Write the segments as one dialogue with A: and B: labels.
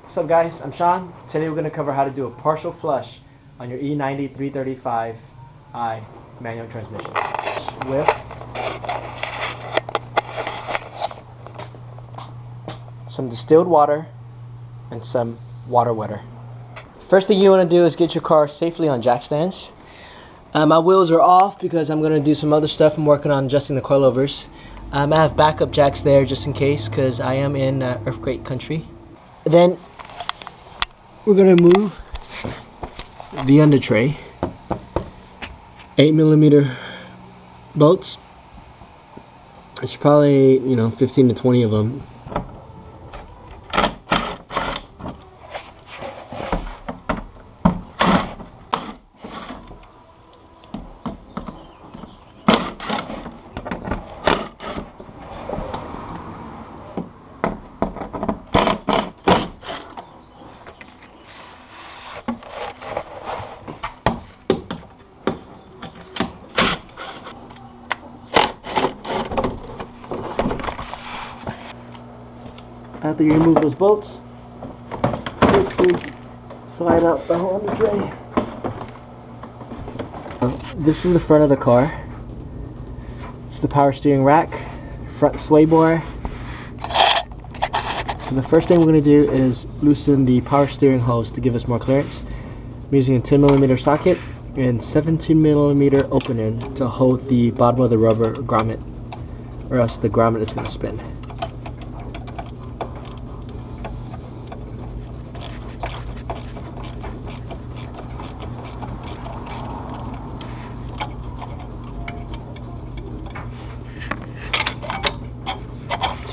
A: What's up guys, I'm Sean. Today we're going to cover how to do a partial flush on your E90 335i manual transmission with some distilled water and some water wetter. First thing you want to do is get your car safely on jack stands. My wheels are off because I'm going to do some other stuff. I'm working on adjusting the coilovers. I have backup jacks there just in case because I am in earthquake country. Then we're going to move the under tray, 8mm bolts. It's probably 15 to 20 of them. After you remove those bolts, basically slide out the whole under tray. This is the front of the car. It's the power steering rack, front sway bar. So the first thing we're going to do is loosen the power steering hose to give us more clearance. I'm using a 10mm socket and 17mm open end to hold the bottom of the rubber grommet, or else the grommet is going to spin.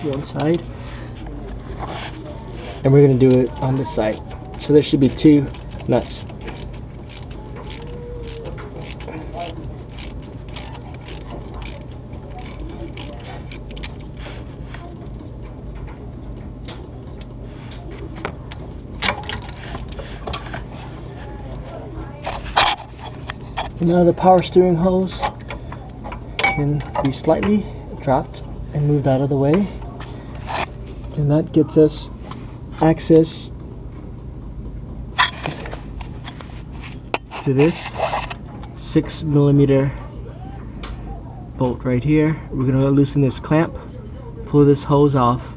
A: One side, and we're going to do it on this side. So there should be two nuts. Now the power steering hose can be slightly dropped and moved out of the way. And that gets us access to this 6mm bolt right here. We're going to loosen this clamp, pull this hose off,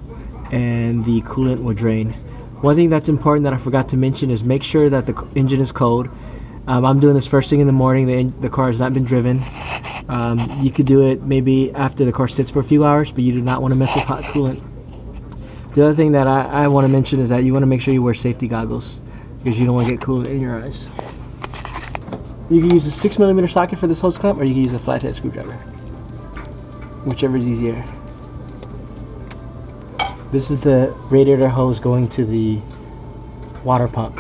A: and the coolant will drain. One thing that's important that I forgot to mention is make sure that the engine is cold. I'm doing this first thing in the morning. The car has not been driven. You could do it maybe after the car sits for a few hours, but you do not want to mess with hot coolant. The other thing that I want to mention is that you want to make sure you wear safety goggles because you don't want to get coolant in your eyes. You can use a 6mm socket for this hose clamp, or you can use a flathead screwdriver, whichever is easier. This is the radiator hose going to the water pump.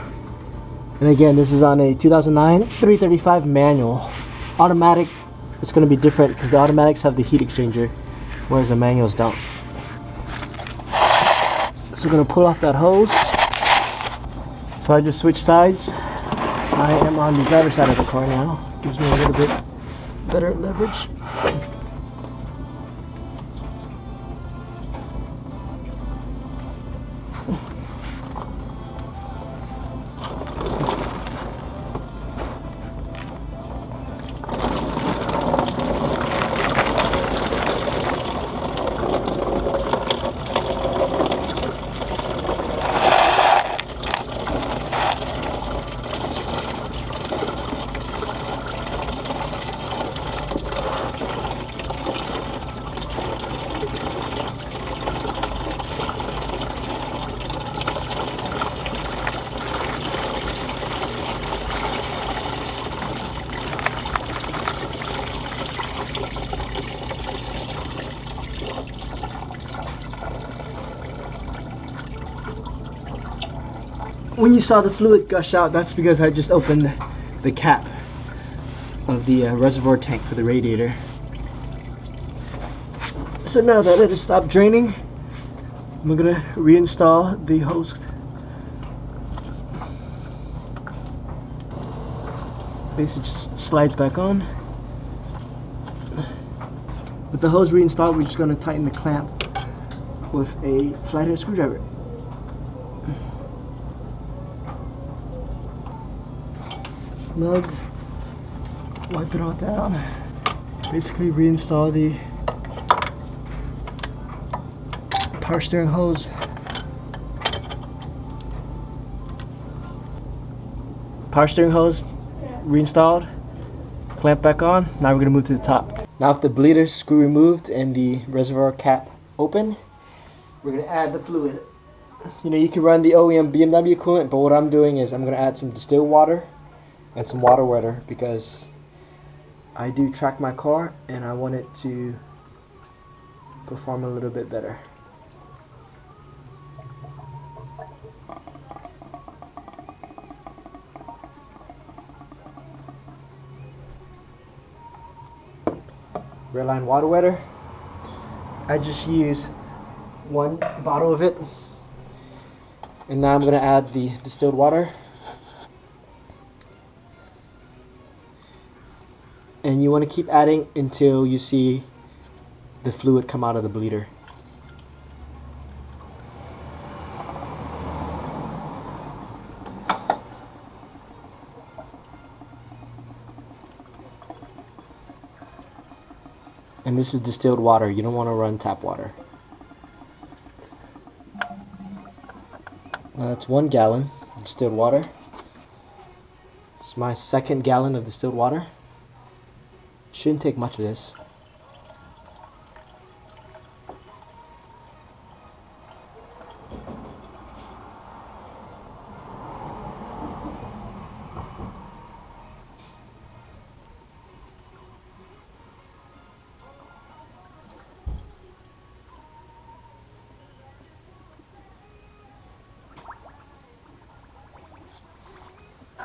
A: And again, this is on a 2009 335 manual. Automatic, it's going to be different because the automatics have the heat exchanger, whereas the manuals don't. So we're going to pull off that hose. So I just switched sides. I am on the driver's side of the car now. Gives me a little bit better leverage. When you saw the fluid gush out, that's because I just opened the cap of the reservoir tank for the radiator. So now that it has stopped draining, I'm going to reinstall the hose. Basically just slides back on. With the hose reinstalled, we're just going to tighten the clamp with a flathead screwdriver. plug, wipe it all down, basically reinstall the power steering hose. Power steering hose reinstalled, clamp back on. Now we're going to move to the top. Now with the bleeder screw removed and the reservoir cap open, we're going to add the fluid. You know, you can run the OEM BMW coolant, but what I'm doing is I'm going to add some distilled water and some water wetter because I do track my car and I want it to perform a little bit better. Redline water wetter. I just use one bottle of it. And now I'm going to add the distilled water. And you want to keep adding until you see the fluid come out of the bleeder. And this is distilled water. You don't want to run tap water. Now that's 1 gallon of distilled water. It's my 2nd gallon of distilled water. Shouldn't take much of this.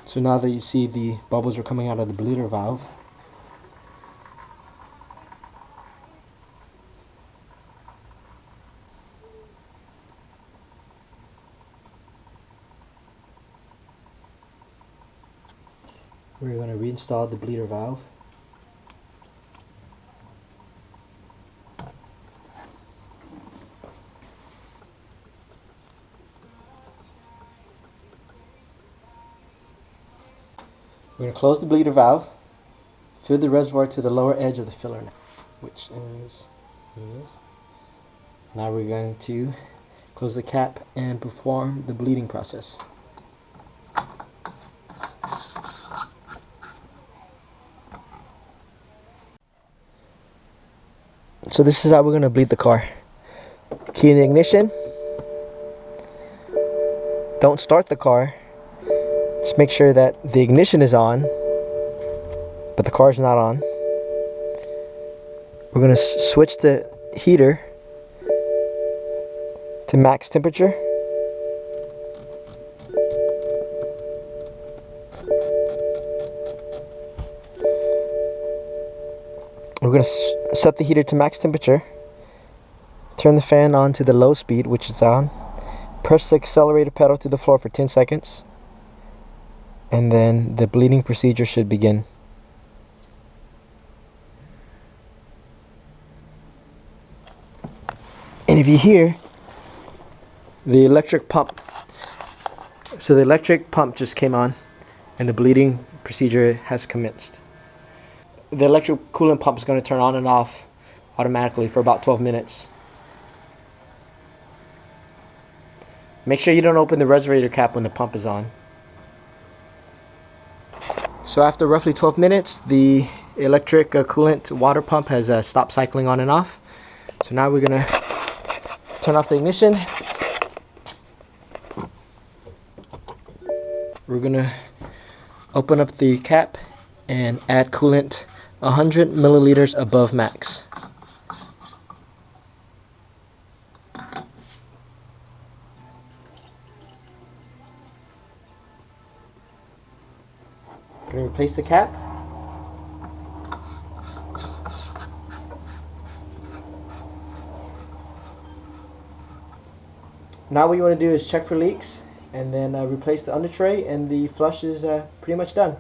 A: So now that you see the bubbles are coming out of the bleeder valve, we're going to reinstall the bleeder valve. We're going to close the bleeder valve, fill the reservoir to the lower edge of the filler, which is here. Now we're going to close the cap and perform the bleeding process. So this is how we're going to bleed the car. Key in the ignition. Don't start the car. Just make sure that the ignition is on, but the car is not on. We're going to switch the heater to max temperature. We're going to set the heater to max temperature. Turn the fan on to the low speed, which is on. Press the accelerator pedal to the floor for 10 seconds. And then the bleeding procedure should begin. And if you hear the electric pump, so the electric pump just came on and the bleeding procedure has commenced. The electric coolant pump is going to turn on and off automatically for about 12 minutes. Make sure you don't open the reservoir cap when the pump is on. So after roughly 12 minutes, the electric coolant water pump has stopped cycling on and off. So now we're going to turn off the ignition. We're going to open up the cap and add coolant 100 milliliters above max. Going to replace the cap. Now what you want to do is check for leaks and then replace the under tray, and the flush is pretty much done.